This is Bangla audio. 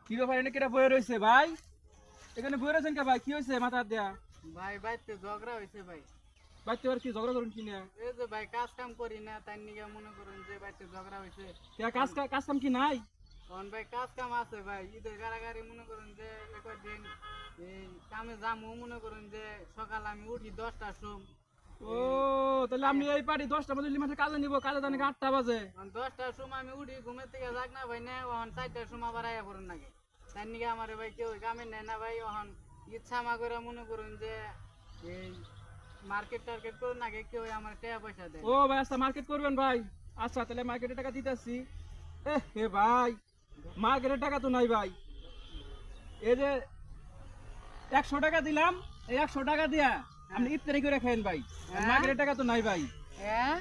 কি ব্যাপার এনে কেটা বয়ে রয়েছে ভাই? এখানে বয়ে রয়েছেন কে ভাই? কি হয়েছে মাথা দেয়া? ভাই বাইতে ঝগড়া হয়েছে ভাই। বাইতে আর কি ঝগড়া করুন কিনা? এই যে ভাই কাজ কাম করি না তাই নিয়ে মনে করুন যে বাইতে ঝগড়া হয়েছে। কাজ কাম কি নাই? তখন ভাই কাজ কাম আছে ভাই, ঈদের গাড়াগাড়ি মনে করুন যে একদিন এই কামে যামু মনে করুন যে সকাল আমি উঠি 10টার সময়। ও তাহলে আপনি এই পারি 10টার মধ্যে লিমাসে কাজে নিব, কাজে জানি 8টা বাজে। 10টার সময় আমি উঠি ঘুমের থেকে যাক না ভাই, না ওখান 4টার সময় আবার আয়া পড়ুন নাকি তাই নিয়ে আমার ভাই কেউ কামে নেয় না ভাই। ওখান ইচ্ছা মা করে মনে করুন যে এই মার্কেট টার্কেট করুন নাকি কেউ আমার টাকা পয়সা দেয়। ও ভাই আচ্ছা মার্কেট করবেন ভাই? আচ্ছা তাহলে মার্কেটে টাকা দিতেছি। হে ভাই মার্কেটের টাকা তো নাই ভাই। এই যে 100 টাকা দিলাম, এই 100 টাকা দিয়া আপনি ইফতারি করে খাইন ভাই। মার্কেটের টাকা তো নাই ভাই। হ্যাঁ